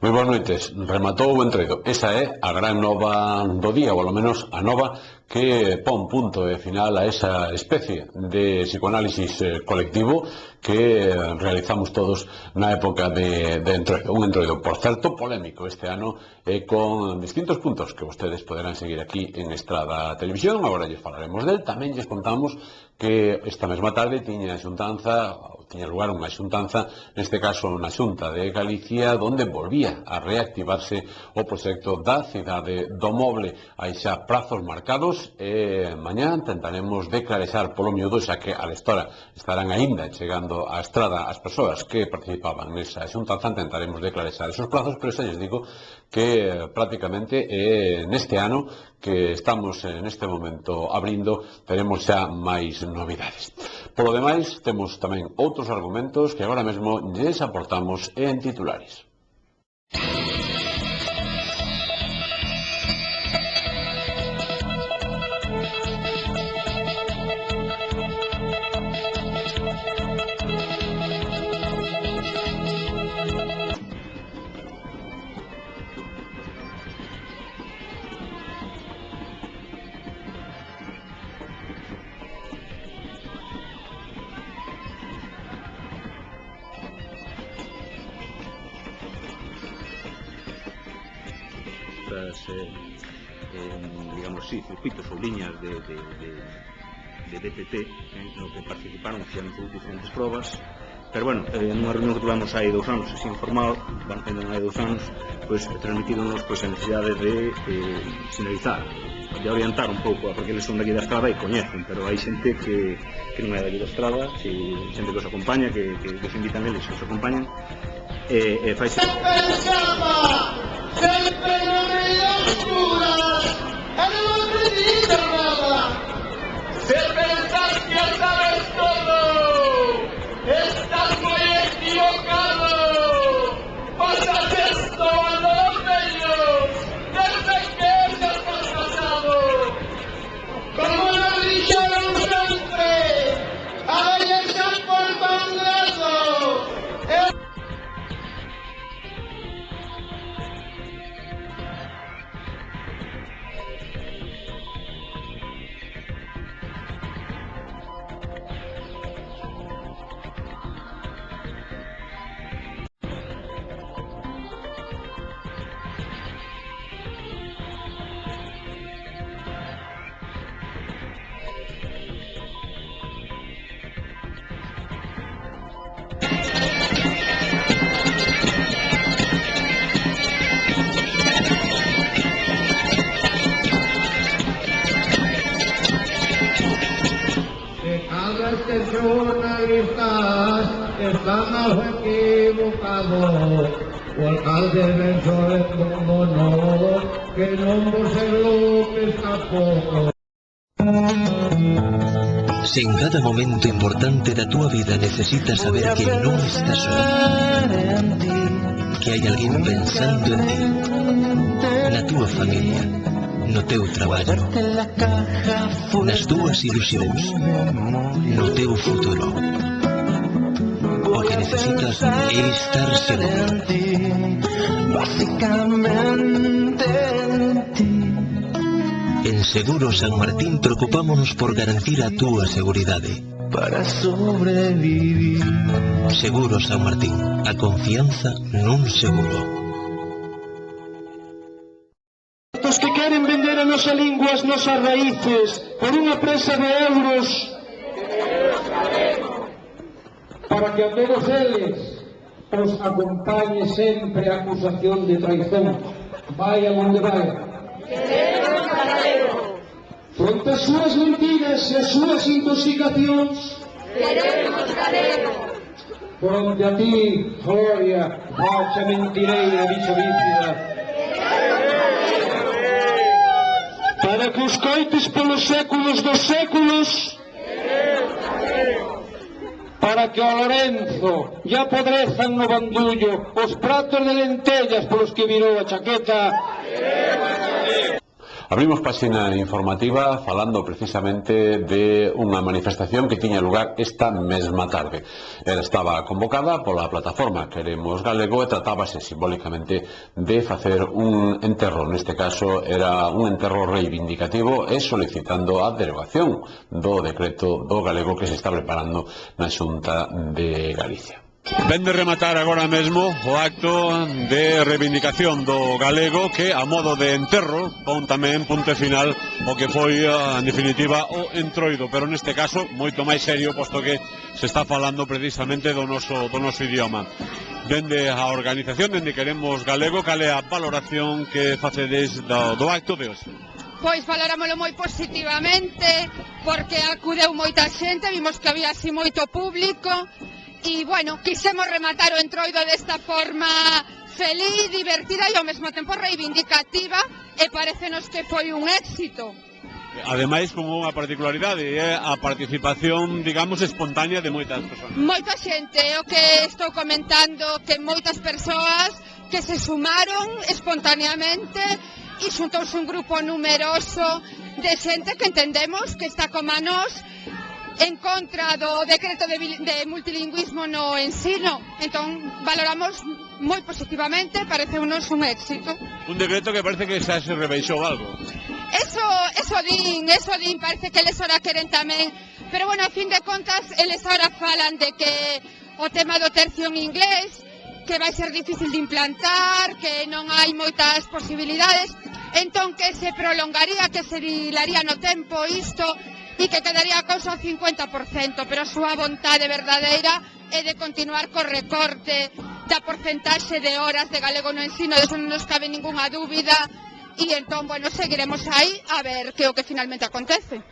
Moi boas noites. Rematou o Entroido. Esa é a gran nova do día, ou ao menos a nova que pon punto e final a esa especie de psicoanálisis colectivo que realizamos todos na época de Entroido. Un Entroido, por certo, polémico este ano con distintos puntos que vostedes poderán seguir aquí en Estrada Televisión. Agora lles falaremos del. Tamén lles contamos que esta mesma tarde tiña lugar unha xuntanza, neste caso na Xunta de Galicia, onde volvía a reactivarse o proxecto da cidade do moble. Hai xa prazos marcados e mañá tentaremos declarexar polo miúdo, xa que a lestora estarán aínda chegando á estrada as persoas que participaban nesa xuntanza. Tentaremos declarexar esos plazos, pero xa lles digo que prácticamente neste ano que estamos neste momento abrindo teremos xa máis novidades. Polo demais, temos tamén outros argumentos que agora mesmo lles aportamos en titulares. Digamos así, circuitos ou liñas de DTT no que participaron, fixeron diferentes probas, pero bueno, nunha reunión que tivemos hai 2 anos, así informal, van tendo hai 2 anos, pois transmitironnos a necessidade de sinalizar, de orientar un pouco, porque eles son daqui da Estrada e coñecen, pero hai xente que non é daqui da Estrada, xente que os acompaña, que os invitan eles, que os acompañan, e fai xente. Sempre non hai oscuras e non acredita nada. Se pensas que sabes todo, estás moi equivocado. Pasas esto a los bellos desde que eres pasado. Como nos dixeron sempre, a belleza por bandazo. Jornalistas están algo equivocados. O alcalde mencionó como no, que non por ser López tampouco. Se en cada momento importante da túa vida necesitas saber que non estás só, que hai alguén pensando en ti, na túa familia, no teu traballo, nas túas ilusións, no teu futuro. O que necesitas é estar seguro. En Seguro San Martín preocupámonos por garantir a túa seguridade. Para sobrevivir. Seguro San Martín, a confianza nun seguro. Os que queren vender a nosa lingua, as nosas raíces, por unha presa de euros, para que a todos eles os acompañe sempre a acusación de traición, vaya onde vaya. Fronte as súas mentiras e as súas intoxicacións, fronte a ti, Gloria, facha mentireira, bicho bífida, para que os coites polos séculos dos séculos, para que ao Lorenzo ya apodrezan no bandullo os pratos de lentellas polos que virou a chaqueta. Abrimos páxina informativa falando precisamente de unha manifestación que tiña lugar esta mesma tarde. Ela estaba convocada pola plataforma Queremos Galego e tratábase simbólicamente de facer un enterro. Neste caso era un enterro reivindicativo e solicitando a derogación do decreto do galego que se está preparando na Xunta de Galicia. Ven de rematar agora mesmo o acto de reivindicación do galego que, a modo de enterro, pon tamén punto final o que foi, en definitiva, o entroido, pero neste caso moito máis serio, posto que se está falando precisamente do noso idioma. Dende a organización, dende Queremos Galego, cal é a valoración que facedes do acto de hoxe? Pois valorámoslo moi positivamente, porque acudeu moita xente, vimos que había así moito público, e, bueno, quisemos rematar o entroido desta forma feliz, divertida e ao mesmo tempo reivindicativa, e parecenos que foi un éxito. Ademais, con unha particularidade, é a participación, digamos, espontánea de moitas persoas. Moita xente, o que estou comentando, que moitas persoas que se sumaron espontáneamente e xuntouse un grupo numeroso de xente que entendemos que está como a nós en contra do decreto de multilingüismo no ensino. Entón, valoramos moi positivamente, pareceunos un éxito. Un decreto que parece que xa se rebeixou algo. Eso din, parece que eles ora queren tamén. Pero, bueno, a fin de contas, eles ora falan de que o tema do tercio en inglés, que vai ser difícil de implantar, que non hai moitas posibilidades, entón que se prolongaría, que se dilaría no tempo isto, e que quedaría a cousa ao 50%, pero a súa vontade verdadeira é de continuar co recorte da porcentaxe de horas de galego no ensino, de eso non nos cabe ningunha dúbida, e entón, bueno, seguiremos aí a ver que o que finalmente acontece.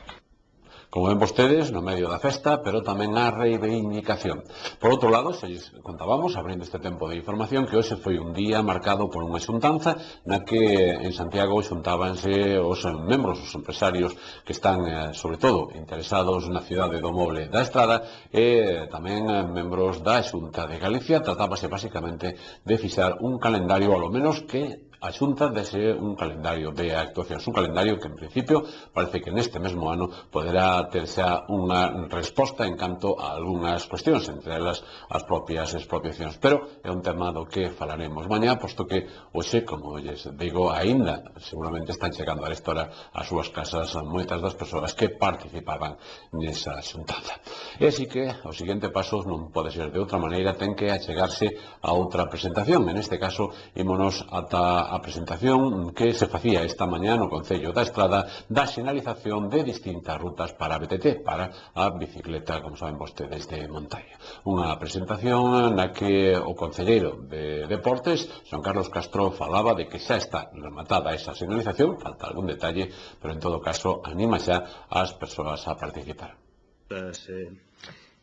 Como ven vostedes, no medio da festa, pero tamén a reivindicación. Por outro lado, se lles contábamos, abrindo este tempo de información, que hoxe foi un día marcado por unha xuntanza na que en Santiago xuntábanse os membros, os empresarios que están, sobre todo, interesados na cidade do Moble da Estrada e tamén membros da Xunta de Galicia. Tratábase, basicamente, de fixar un calendario, ao menos que a Xunta dese un calendario de actuacións, un calendario que en principio parece que neste mesmo ano poderá ter xa unha resposta en canto a algunhas cuestións, entre elas as propias expropiacións, pero é un tema do que falaremos mañá, posto que hoxe, como lles digo, aínda seguramente están chegando a esta hora ás súas casas moitas das persoas que participaban nesa xuntanza. E así que o seguinte paso non pode ser de outra maneira, ten que achegarse a outra presentación. En este caso, ímonos ata a presentación que se facía esta mañá no Concello da Estrada da sinalización de distintas rutas para a BTT, para a bicicleta, como saben vostedes, de montaña. Unha presentación na que o concelleiro de Deportes, Xoan Carlos Castro, falaba de que xa está rematada esa sinalización, falta algún detalle, pero en todo caso anima xa as persoas a participar.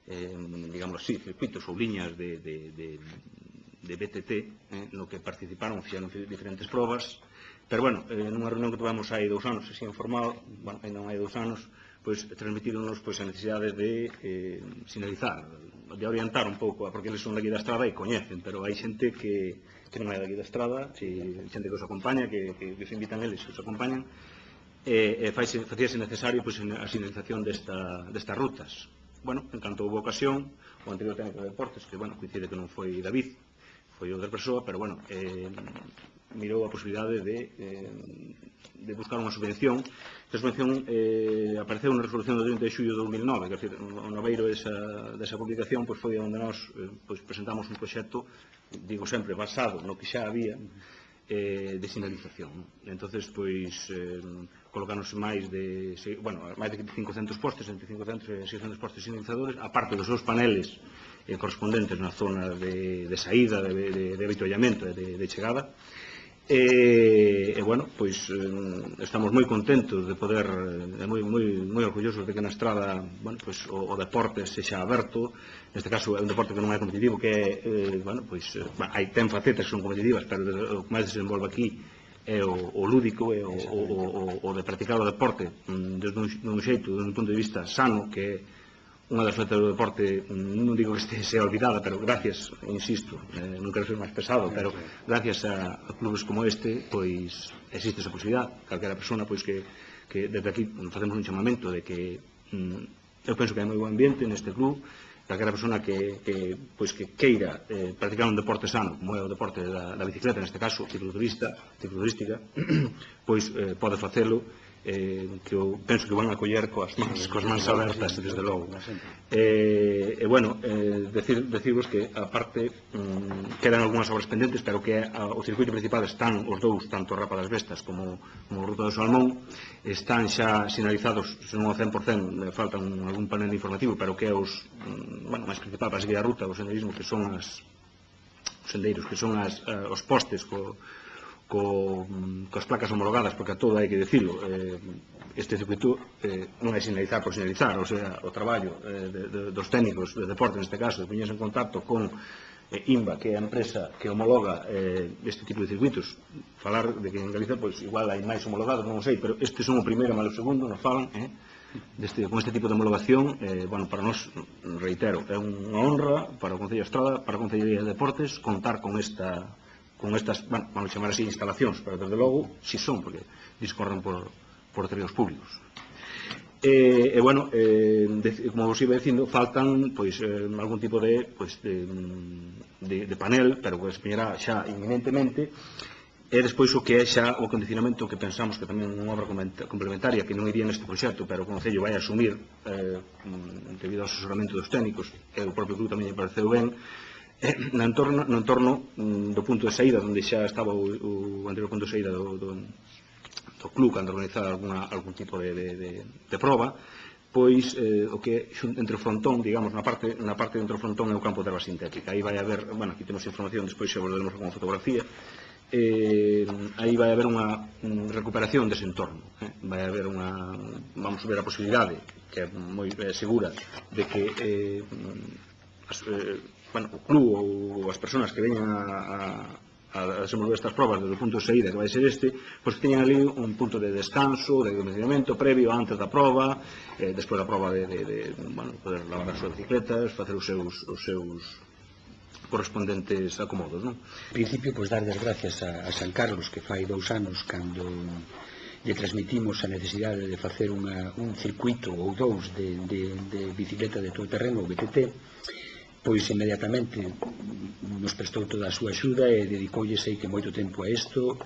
Digamos así, circuitos ou liñas de BTT, no que participaron, fixeron diferentes probas, pero, bueno, nunha reunión que tivemos hai 2 anos, así informal, bueno, aí non hai 2 anos, pois, transmitironnos a necesidade de sinalizar, de orientar un pouco, porque eles son daqui da Estrada e coñecen, pero hai xente que non é daqui da Estrada, xente que os acompaña, que os invitan eles, que os acompañan, e facíase necesario a sinalización destas rutas. Bueno, en canto houve ocasión, o anterior técnico de Deportes, que, bueno, coincide que non foi David, foi outra persoa, pero, bueno, mirou a posibilidade de buscar unha subvención. Esta subvención apareceu na resolución do 30 de xullo de 2009, que, o noveiro desa publicación foi onde nós presentamos un proxecto, digo sempre, basado no que xa había, de sinalización. Entonces, colocanos máis de 500 postes, entre 500 e 600 postes sinalizadores, aparte dos seus paneles correspondentes na zona de saída, de avituallamento e de chegada. Bueno, estamos moi contentos de poder, moi orgullosos de que na Estrada, bueno, o deporte sexa aberto. Neste caso é un deporte que non é competitivo, que é, bueno, ten facetas que son competitivas, pero o que máis desenvolve aquí é o lúdico, é o de practicar o deporte desde un xeito, desde un punto de vista sano, que é unha das facetas do deporte, non digo que sea olvidada, pero gracias, insisto, non quero ser máis pesado, pero gracias a clubes como este, pois existe esa posibilidad, calquera persona, pois que desde aquí facemos un chamamento de que eu penso que hai moi bom ambiente neste club, calquera persona que queira practicar un deporte sano, como é o deporte da bicicleta, neste caso, cicloturística, pois pode facelo, que eu penso que van a coller coas mans abertas, desde logo. Bueno, decirvos que, aparte, quedan algunhas obras pendentes, pero que o circuito principal están os dous, tanto a Rapa das Vestas como a Ruta do Salmón, están xa sinalizados, se non ao 100%, faltan algún panel informativo, pero que é os máis principal para seguir a ruta, os senderismos, que son os sendeiros, que son os postes coas placas homologadas, porque a todo hai que dicilo, este circuito non é sinalizar por sinalizar, o sea, o traballo dos técnicos de deporte, neste caso, de poñerse en contacto con INVA, que é a empresa que homologa este tipo de circuitos. Falar de que en Galicia, pois, igual hai máis homologados, non o sei, pero estes son o primeiro e o segundo, nos falan, con este tipo de homologación, bueno, para nós, reitero, é unha honra para o Concello de Estrada, para a Concellería de Deportes, contar con estas, bueno, vamos a chamar así instalacións, pero desde logo, si son, porque discorren por terrenos públicos. Bueno, como vos iba dicindo, faltan algún tipo de panel, pero que se poñerá xa inminentemente, e despois o que é xa o condicionamento que pensamos que tamén é unha obra complementaria que non iría neste proxecto, pero o Concello vai asumir debido ao asesoramento dos técnicos, e o propio club tamén lle pareceu ben, no entorno do punto de saída, onde xa estaba o anterior punto de saída do club cando organizaba algún tipo de proba, pois o que entre o frontón, digamos, na parte dentro do frontón é o campo de erva sintética. Aí vai haber, bueno, aquí temos información, despois xa volveremos con a fotografía, aí vai haber unha recuperación dese entorno, vai haber vamos ver a posibilidade, que é moi segura, de que o club ou as persoas que veñan a desenvolver estas probas desde o punto de saída, que vai ser este, pois que teñan ali un punto de descanso, de condicionamento previo antes da proba, despois da proba de poder lavar as súas bicicletas, facer os seus correspondentes acomodos, non? En principio, pois dar as gracias a San Carlos, que fai 2 anos, cando lle transmitimos a necesidade de facer un circuito ou 2 de bicicleta de todo terreno, o BTT, pois inmediatamente nos prestou toda a súa axuda e dedicoulle, sei que moito tempo a isto,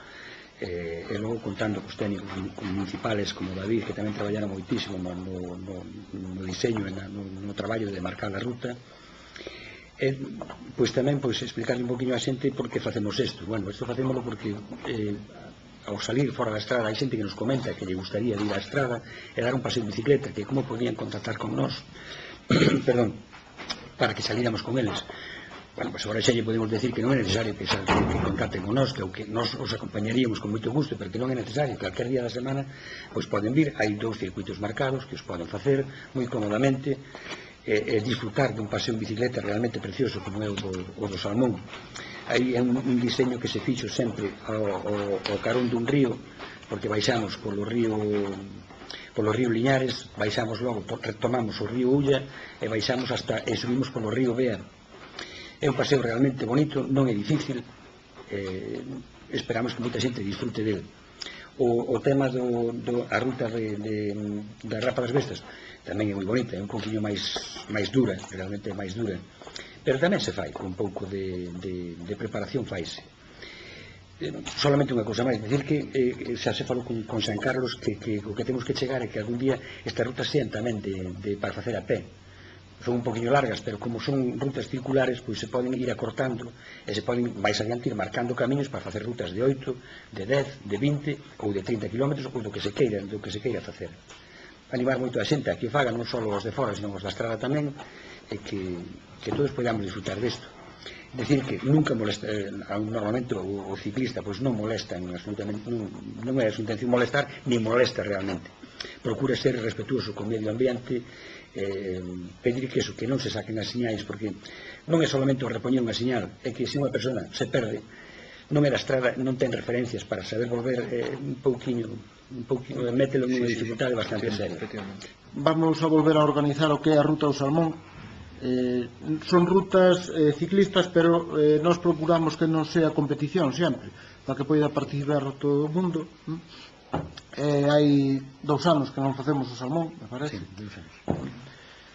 e logo contando cos técnicos municipales como David, que tamén traballaron moitísimo no diseño e no traballo de marcar a ruta, pois tamén explicarle un poquinho a xente por que facemos isto. Bueno, isto facémoslo porque ao salir fora da estrada hai xente que nos comenta que lle gustaría ir á estrada e dar un paseo de bicicleta, que como podían contactar con nós perdón, para que salíramos con eles. Bueno, pois agora xa lle podemos decir que non é necesario que contacten con nós, que nós os acompañaríamos con moito gusto, pero que non é necesario, que calquer día da semana pois poden vir, hai 2 circuitos marcados que os poden facer moi cómodamente e disfrutar dun paseo en bicicleta realmente precioso como é o do Salmón. Aí é un diseño que se fixo sempre ao carón dun río, porque baixamos polo río Liñares, baixamos logo, retomamos o río Ulla e baixamos e subimos polo río Bea. É un paseo realmente bonito, non é difícil, esperamos que moita xente disfrute dele. O tema da ruta da Rapa das Vestas tamén é moi bonita, é un pouquinho máis dura, realmente é máis dura, pero tamén se fai, con un pouco de preparación faise. Solamente unha cousa máis, decir que xa se falou con San Carlos que o que temos que chegar é que algún día estas rutas sean tamén para facer a pé. Son un poquinho largas, pero como son rutas circulares, pois se poden ir acortando e se poden, máis adiante, ir marcando camiños para facer rutas de 8, de 10, de 20 ou de 30 km ou do que se queira facer. Animar moito a xente a que o faga, non só os de fora, senón os da estrada tamén, e que todos podamos disfrutar desto. Decir que nunca molesta, normalmente o ciclista pois non molesta absolutamente, non é a súa intención molestar, ni molesta realmente. Procura ser respetuoso con o medio ambiente, pedir que non se saquen as señais, porque non é solamente o repoñer unha señal, é que se unha persona se perde, nome da estrada non ten referencias para saber volver un pouquiño mételo nunha dificultade bastante seria. Vamos a volver a organizar o que é a Ruta do Salmón. Son rutas ciclistas, pero nós procuramos que non sea competición sempre, para que poida participar todo o mundo. Hai 2 anos que non facemos o Salmón, me parece.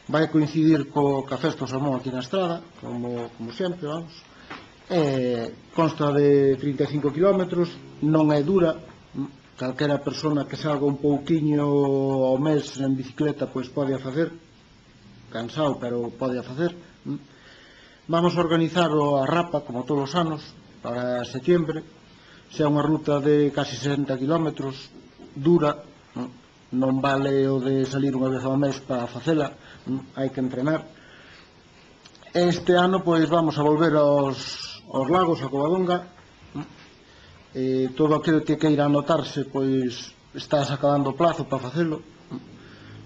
Vai coincidir ca festa do Salmón aquí na estrada, como sempre, vamos. Consta de 35 km, non é dura. Calquera persona que salga un pouquiño ao mes en bicicleta pois pode a facer, cansado, pero pode a facer. Vamos a organizar a Rapa, como todos os anos, para setembro. Xa unha ruta de casi 60 km, dura, non vale o de salir unha vez ao mes para facela, hai que entrenar. Este ano pois vamos a volver aos lagos, a Covadonga. Todo aquilo que queira anotarse pois está acabando o plazo para facelo.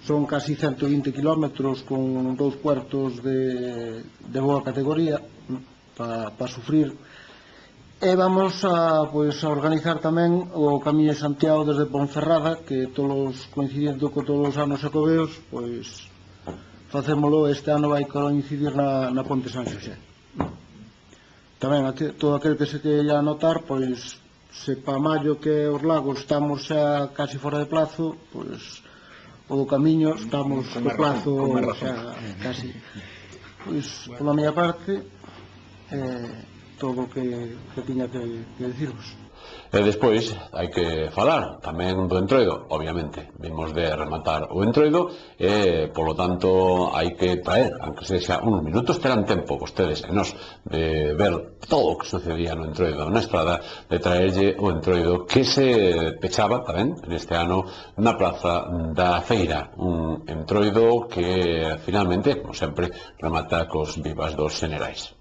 Son casi 120 km con 2 cuartos de boa categoría para sufrir. E vamos a organizar tamén o Camiño de Santiago desde Ponferrada, que coincidindo con todos os anos xacobeos, pois facémolo. Este ano vai coincidir na Ponte San Xosé. Tamén todo aquel que se queira anotar, pois se para maio que os lagos estamos xa casi fora de plazo, pois o do Camiño estamos no plazo xa casi. Pois, pola miña parte, todo o que tiña que dicirvos. E despois hai que falar tamén do Entroido, obviamente. Vimos de rematar o Entroido e, polo tanto, hai que traer, aunque sexa uns minutos, terán tempo vostedes e nós de ver todo o que sucedía no Entroido na estrada, de traerlle o Entroido que se pechaba tamén neste ano na Praza da Feira, un Entroido que finalmente, como sempre, remata cos vivas dos xenerais.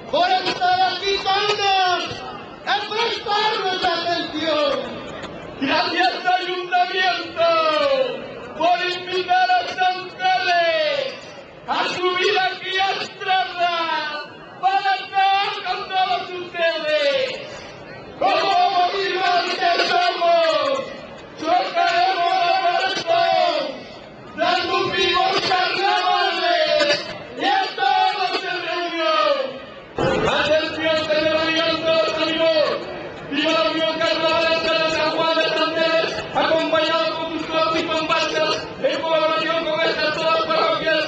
Por estar aquí con nos, en prestarnos atención. Gracias, Ayuntamiento, por invitar a San Félix a subir aquí a Estrada para estar con todos ustedes. Como motivos que somos, chocaremos la maratón, dando vivos carnavales y a todos en reunión. Atención, que me lo digan todos, amigos. Viva la Unión Carnaval de San Juan de Santés, acompañado con tus clubes y comparsas, en colaboración con estas todas parroquias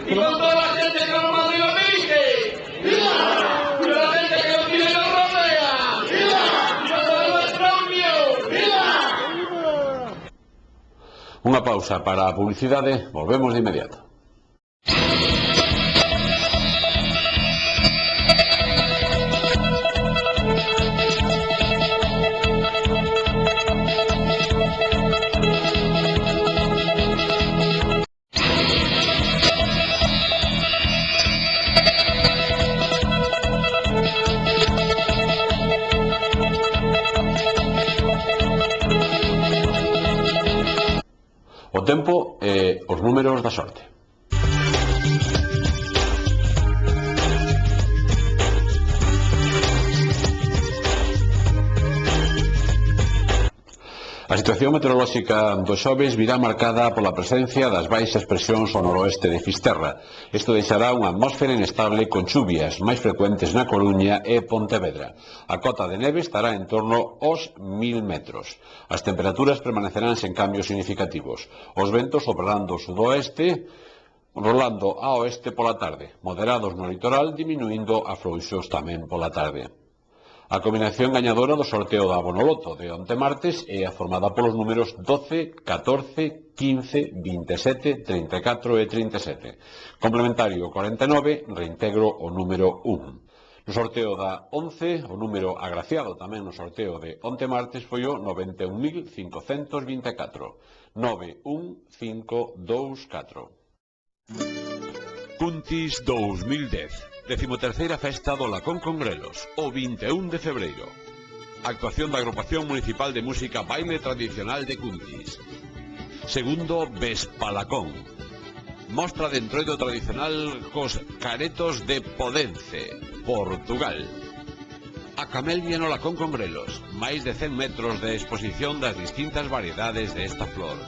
y con toda la gente que nos manda y nos dirige. ¡Viva! ¡Viva la gente que nos tiene y nos rodea! ¡Viva! ¡Viva toda nuestra unión! ¡Viva! Unha pausa para a publicidade, volvemos de inmediato. O tempo e os números da sorte. A situación meteorolóxica do xoves virá marcada pola presencia das baixas presións ao noroeste de Fisterra. Isto deixará unha atmósfera inestable con chuvias máis frecuentes na Coruña e Pontevedra. A cota de neve estará en torno aos 1000 metros. As temperaturas permanecerán sen cambios significativos. Os ventos soprarán do sudoeste, rolando a oeste pola tarde, moderados no litoral, diminuindo a frouxos tamén pola tarde. A combinación gañadora do sorteo da Bonoloto de onte martes é a formada polos números 12, 14, 15, 27, 34 e 37. Complementario 49, reintegro o número 1. No sorteo da 11, o número agraciado tamén no sorteo de onte martes foi o 91.524. 91524. Cuntis 2010. 13ª Festa do Lacón con Grelos, o 21 de febreiro. Actuación da Agrupación Municipal de Música Baile Tradicional de Cuntis. Segundo Vespalacón. mostra de entroido tradicional cos caretos de Podence, Portugal. A Camelia no Lacón con grelos, máis de 100 metros de exposición das distintas variedades de esta flor.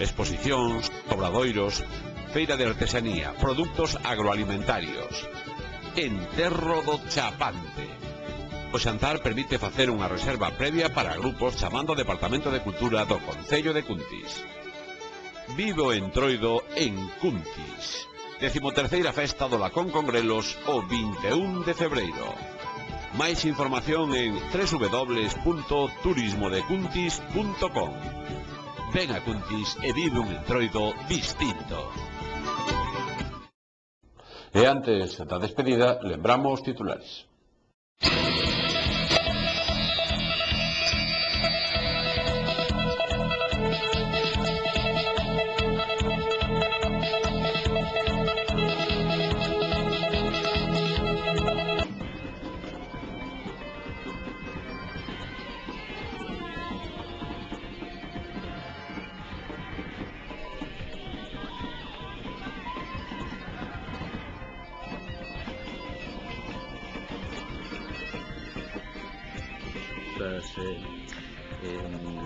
Exposicións, obradoiros, feira de artesanía, produtos agroalimentarios. Enterro do Chapante. O xantar permite facer unha reserva previa para grupos chamando ao Departamento de Cultura do Concello de Cuntis. Vive o entroido en Cuntis. 13ª Festa do Lacón con grelos o 21 de febreiro. Máis información en www.turismodecuntis.com. Ven a Cuntis e vive un entroido distinto. E antes da despedida, lembramos titulares.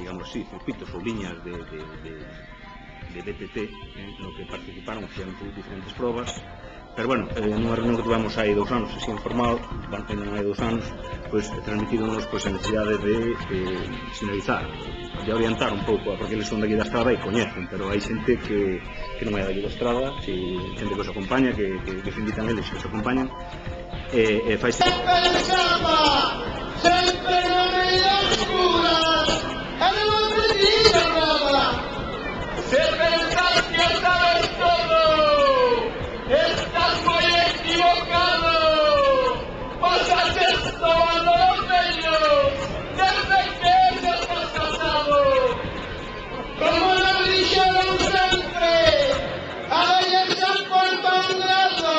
Digamos así, circuitos ou liñas de DTT no que participaron diferentes probas, pero bueno, nunha reunión que tivemos hai 2 anos, así informal, non hai 2 anos, pois transmitidonos a necesidade de sinalizar, de orientar un pouco, porque eles son daqui da estrada e coñecen, pero hai xente que non é daqui da estrada, xente que os acompaña, que se invitan eles que os acompañan, e fai sempre na media oscura, e non acredita nada. Se pensas que sabes todo, estás moi equivocado. Pasas estobando los bellos, desde que ya estás casado. Como nos dixeron sempre, a belleza por bangrado.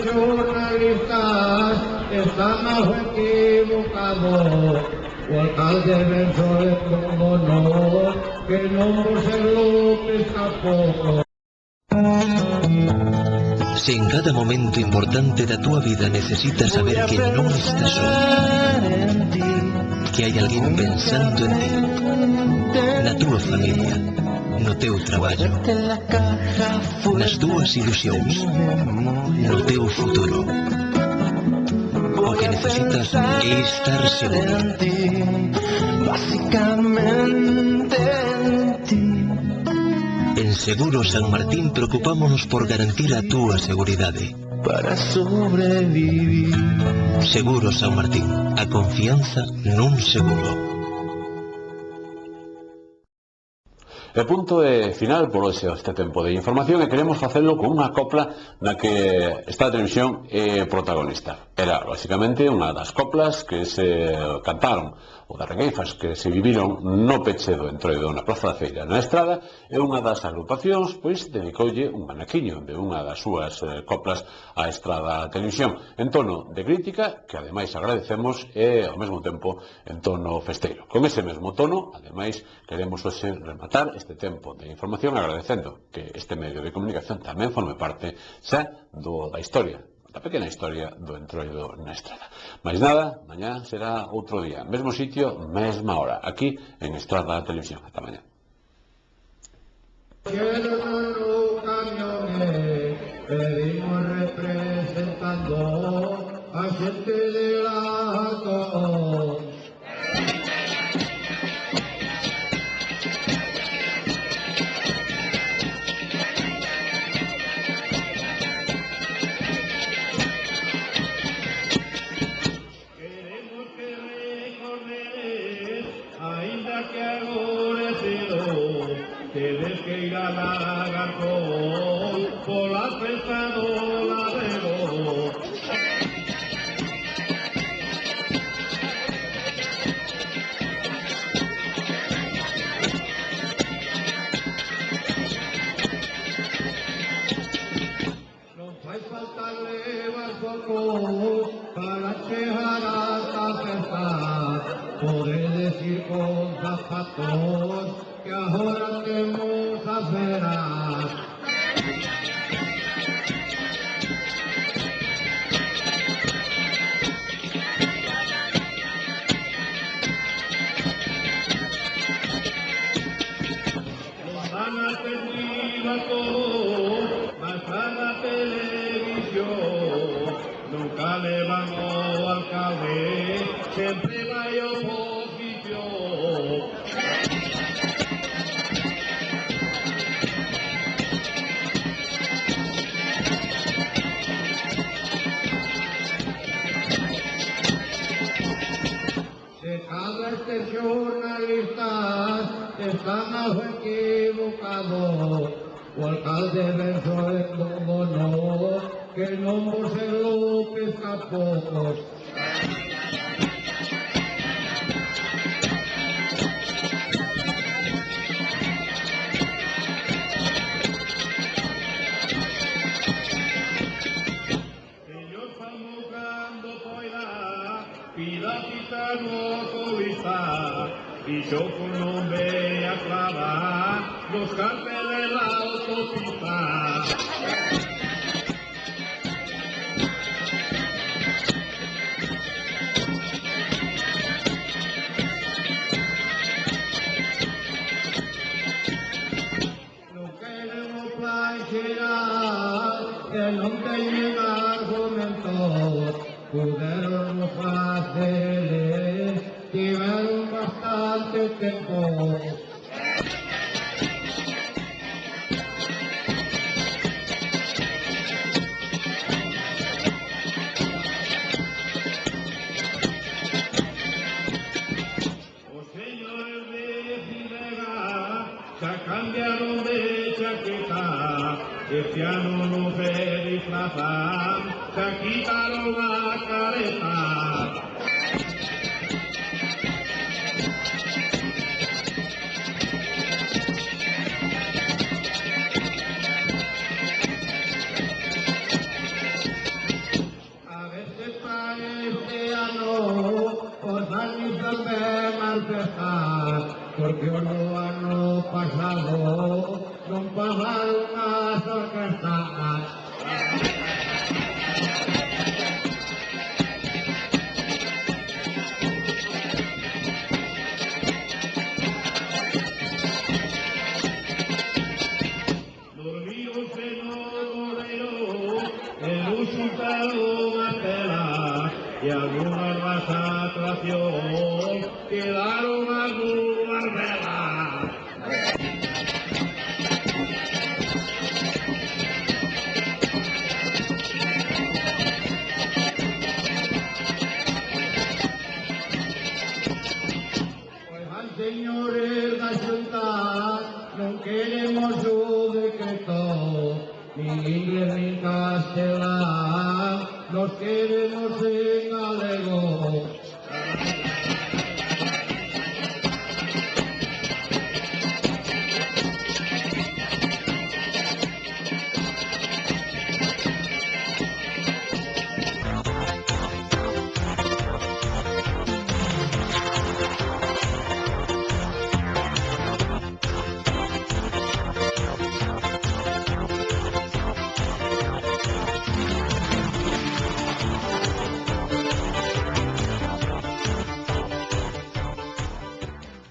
Jornalistas están equivocados, o alcalde Benzoe como no, que non por ser López tampouco. Si en cada momento importante da túa vida necesitas saber que non estás só, que hai alguén pensando en ti, na túa familia, no teu traballo, nas túas ilusións, no teu futuro. O que necesitas é estar seguro. En Seguro San Martín preocupámonos por garantir a túa seguridade. Para sobrevivir. Seguro San Martín, a confianza nun seguro. E punto de final por hoxe este tempo de información, e queremos facelo con unha copla na que esta televisión é protagonista. Era, basicamente, unha das coplas que se cantaron, ou das regueifas que se viviron no peche do entroido na Praza da Feira na Estrada, e unha das agrupacións, pois, dedicoulle un anaquiño de unha das súas coplas á Estrada Televisión, en tono de crítica, que ademais agradecemos, e ao mesmo tempo en tono festeiro. Con ese mesmo tono, ademais, queremos hoxe rematar este tempo de información agradecendo que este medio de comunicación tamén forme parte xa da historia, da pequena historia do entroido na Estrada. Mais nada, mañá será outro día, mesmo sitio, mesma hora, aquí en Estrada Televisión. Ata mañá. Pedimos representando a xente de Lacón. que agorecido, tienes que ir a Lagartón por la festa do Ladero. Non fai faltarle barcos para chegar hasta festa. Poder decir con zapatos que ahora tenemos a veras. Nos van a tener a todos, mas a la televisión nunca le van al alcalde, siempre va a oposición. Se cada este jornalistas están algo equivocados. O alcalde verso en no, que no por ser López Capocos. Ellos están buscando poida, pida gitano colista, y yo con nombre a clavar los carteles de la autopista. No queremos planchear, que no tengan argumentos, pudieron los fáciles, tuvieron bastante tiempo. Los señores de Ginebra se cambiaron de chaqueta, este año no se disfrazan, se quitaron la careta. A veces parece ano, por salirse de malpesar, porque uno ano pasado, no pagaron las orquestas. Dormimos en Otorero, en un sultano Mandela, y algunas más atracción quedaron algunas velas. Pues al señores da Xunta non queremos o decreto, ni inglés ni castelán, nos queremos en galego.